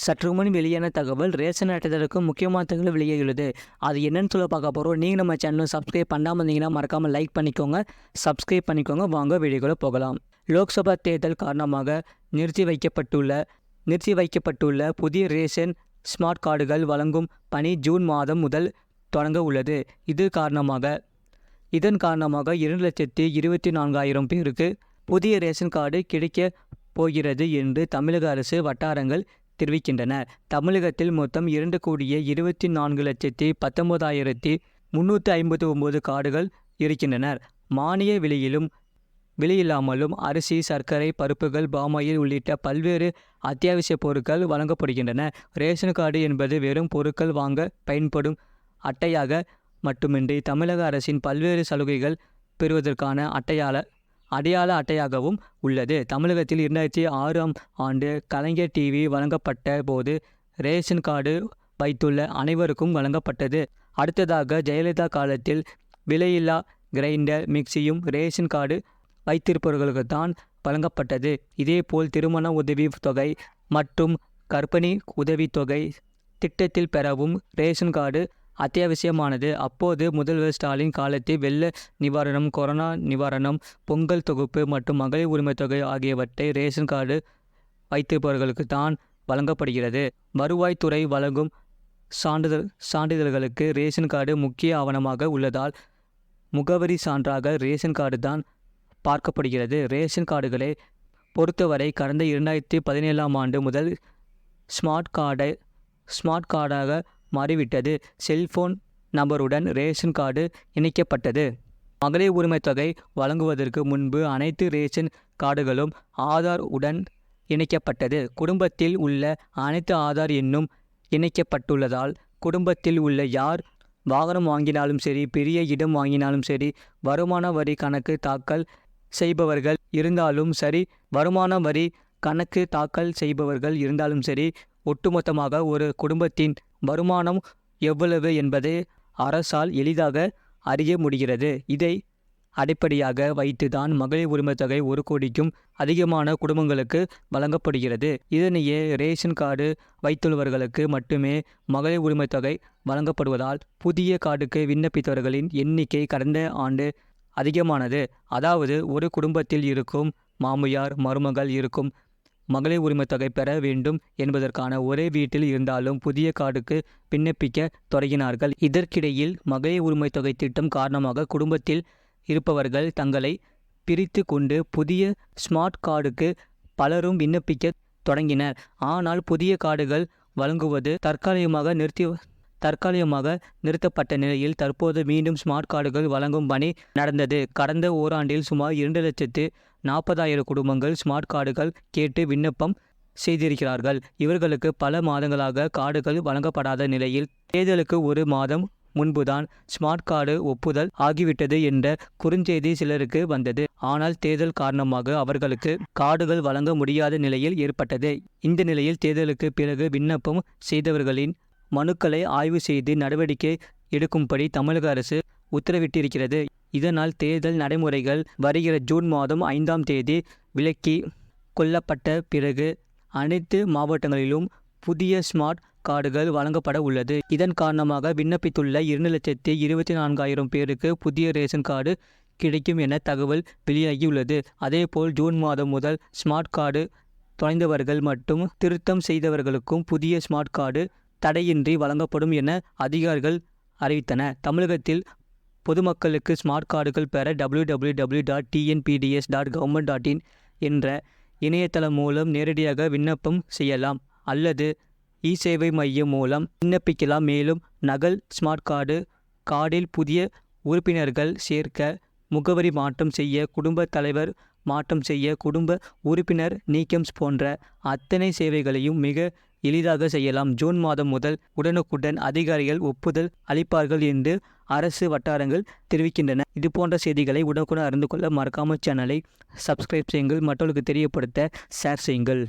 சற்று முன் வெளியான தகவல் ரேஷன் அட்டைதாரருக்கு முக்கியமான தகவல் வெளியாகியுள்ளது. அது என்னன்னு சொல்ல பார்க்க போகிறோம். நீங்கள் நம்ம சேனலும் சப்ஸ்கிரைப் பண்ணாமல் இருந்தீங்கன்னா மறக்காமல் லைக் பண்ணிக்கோங்க, சப்ஸ்கிரைப் பண்ணிக்கோங்க. வாங்க வீடியோக்குள்ள போகலாம். லோக்சபா தேர்தல் காரணமாக நிறுத்தி வைக்கப்பட்டுள்ள புதிய ரேஷன் ஸ்மார்ட் கார்டுகள் வழங்கும் பணி ஜூன் மாதம் முதல் தொடங்க உள்ளது. இதன் காரணமாக 2,24,000 பேருக்கு புதிய ரேஷன் கார்டு கிடைக்கப் போகிறது என்று தமிழக அரசு வட்டாரங்கள் தெரிவிக்கின்றன. தமிழகத்தில் மொத்தம் 2,04,19,359 கார்டுகள் இருக்கின்றன. மானிய விலையில்லாமலும் அரிசி, சர்க்கரை, பருப்புகள், பாமாயில் உள்ளிட்ட பல்வேறு அத்தியாவசிய பொருட்கள் வழங்கப்படுகின்றன. ரேஷன் கார்டு என்பது வெறும் பொருட்கள் வாங்க பயன்படும் அட்டையாக மட்டுமின்றி தமிழக அரசின் பல்வேறு சலுகைகள் பெறுவதற்கான அடையாள அட்டையாகவும் உள்ளது. தமிழகத்தில் 2006ஆம் ஆண்டு கலைஞர் டிவி வழங்கப்பட்ட போது ரேஷன் கார்டு வைத்துள்ள அனைவருக்கும் வழங்கப்பட்டது. அடுத்ததாக ஜெயலலிதா காலத்தில் விலையில்லா கிரைண்டர், மிக்சியும் ரேஷன் கார்டு வைத்திருப்பவர்களுக்குத்தான் வழங்கப்பட்டது. இதேபோல் திருமண உதவித்தொகை மற்றும் கர்ப்பிணி உதவித்தொகை திட்டத்தில் பெறவும் ரேஷன் கார்டு அத்தியாவசியமானது. அப்போது முதல்வர் ஸ்டாலின் காலத்தில் வெள்ள நிவாரணம், கொரோனா நிவாரணம், பொங்கல் தொகுப்பு மற்றும் மகளிர் உரிமை தொகை ஆகியவற்றை ரேஷன் கார்டு வைத்திருப்பவர்களுக்கு தான் வழங்கப்படுகிறது. வருவாய்த்துறை வழங்கும் சான்றிதழ்களுக்கு ரேஷன் கார்டு முக்கிய ஆவணமாக உள்ளதால் முகவரி சான்றாக ரேஷன் கார்டு தான் பார்க்கப்படுகிறது. ரேஷன் கார்டுகளை பொறுத்தவரை கடந்த 2017ஆம் ஆண்டு முதல் ஸ்மார்ட் கார்டாக மாறிவிட்டது. செல்போன் நம்பருடன் ரேஷன் கார்டு இணைக்கப்பட்டது. மகளிர் உரிமை தொகை வழங்குவதற்கு முன்பு அனைத்து ரேஷன் கார்டுகளும் ஆதார் உடன் இணைக்கப்பட்டது. குடும்பத்தில் உள்ள அனைத்து ஆதார் எண்ணும் இணைக்கப்பட்டுள்ளதால் குடும்பத்தில் உள்ள யார் வாகனம் வாங்கினாலும் சரி, பெரிய இடம் வாங்கினாலும் சரி, வருமான வரி கணக்கு தாக்கல் செய்பவர்கள் இருந்தாலும் சரி, ஒட்டுமொத்தமாக ஒரு குடும்பத்தின் வருமானம் எவ்வளவு என்பதை அரசால் எளிதாக அறிய முடிகிறது. இதை அடிப்படையாக வைத்துதான் மகளிர் உரிமை தொகை 1 கோடிக்கும் அதிகமான குடும்பங்களுக்கு வழங்கப்படுகிறது. இதனையே ரேஷன் கார்டு வைத்துள்ளவர்களுக்கு மட்டுமே மகளிர் உரிமை தொகை வழங்கப்படுவதால் புதிய கார்டுக்கு விண்ணப்பித்தவர்களின் எண்ணிக்கை கடந்த ஆண்டு அதிகமானது. அதாவது ஒரு குடும்பத்தில் இருக்கும் மாமியார், மருமகள் இருக்கும் மகளிர் உரிமை தொகை பெற வேண்டும் என்பதற்கான ஒரே வீட்டில் இருந்தாலும் புதிய கார்டுக்கு விண்ணப்பிக்க தொடங்கினார்கள். இதற்கிடையில் மகளிர் உரிமை தொகை திட்டம் காரணமாக குடும்பத்தில் இருப்பவர்கள் தங்களை பிரித்து கொண்டு புதிய ஸ்மார்ட் கார்டுக்கு பலரும் விண்ணப்பிக்க தொடங்கினர். ஆனால் புதிய கார்டுகள் வழங்குவது தற்காலிகமாக நிறுத்தப்பட்ட நிலையில் தற்போது மீண்டும் ஸ்மார்ட் கார்டுகள் வழங்கும் பணி நடந்தது. கடந்த ஓராண்டில் சுமார் 2,40,000 குடும்பங்கள் ஸ்மார்ட் கார்டுகள் கேட்டு விண்ணப்பம் செய்திருக்கிறார்கள். இவர்களுக்கு பல மாதங்களாக கார்டுகள் வழங்கப்படாத நிலையில் தேர்தலுக்கு 1 மாதம் முன்புதான் ஸ்மார்ட் கார்டு ஒப்புதல் ஆகிவிட்டது என்ற குறுஞ்செய்தி சிலருக்கு வந்தது. ஆனால் தேர்தல் காரணமாக அவர்களுக்கு கார்டுகள் வழங்க முடியாத நிலையில் ஏற்பட்டது. இந்த நிலையில் தேர்தலுக்கு பிறகு விண்ணப்பம் செய்தவர்களின் மனுக்களை ஆய்வு செய்து நடவடிக்கை எடுக்கும்படி தமிழக அரசு உத்தரவிட்டிருக்கிறது. இதனால் தேர்தல் நடைமுறைகள் வருகிற ஜூன் மாதம் 5ஆம் தேதி விலக்கி கொள்ளப்பட்ட பிறகு அனைத்து மாவட்டங்களிலும் புதிய ஸ்மார்ட் கார்டுகள் வழங்கப்பட உள்ளது. இதன் காரணமாக விண்ணப்பித்துள்ள 2,24,000 பேருக்கு புதிய ரேஷன் கார்டு கிடைக்கும் என தகவல் வெளியாகியுள்ளது. அதேபோல் ஜூன் மாதம் முதல் ஸ்மார்ட் கார்டு தொலைந்தவர்கள் மற்றும் திருத்தம் செய்தவர்களுக்கும் புதிய ஸ்மார்ட் கார்டு தடையின்றி வழங்கப்படும் என அதிகாரிகள் அறிவித்தனர். தமிழகத்தில் பொதுமக்களுக்கு ஸ்மார்ட் கார்டுகள் பெற www.tnpds.government.in என்ற இணையதளம் மூலம் நேரடியாக விண்ணப்பம் செய்யலாம் அல்லது இ-சேவை மையம் மூலம் விண்ணப்பிக்கலாம். மேலும் நகல் ஸ்மார்ட் கார்டில் புதிய உறுப்பினர்கள் சேர்க்க, முகவரி மாற்றம் செய்ய, குடும்ப தலைவர் மாற்றம் செய்ய, குடும்ப உறுப்பினர் நீக்கம் போன்ற அத்தனை சேவைகளையும் மிக எளிதாக செய்யலாம். ஜூன் மாதம் முதல் உடனுக்குடன் அதிகாரிகள் ஒப்புதல் அளிப்பார்கள் என்று அரசு வட்டாரங்கள் தெரிவிக்கின்றன. இதுபோன்ற செய்திகளை உடனுக்குடன் அறிந்து கொள்ள மறக்காமல் சேனலை சப்ஸ்கிரைப் செய்யுங்கள், மற்றவர்களுக்கு தெரியப்படுத்த ஷேர் செய்யுங்கள்.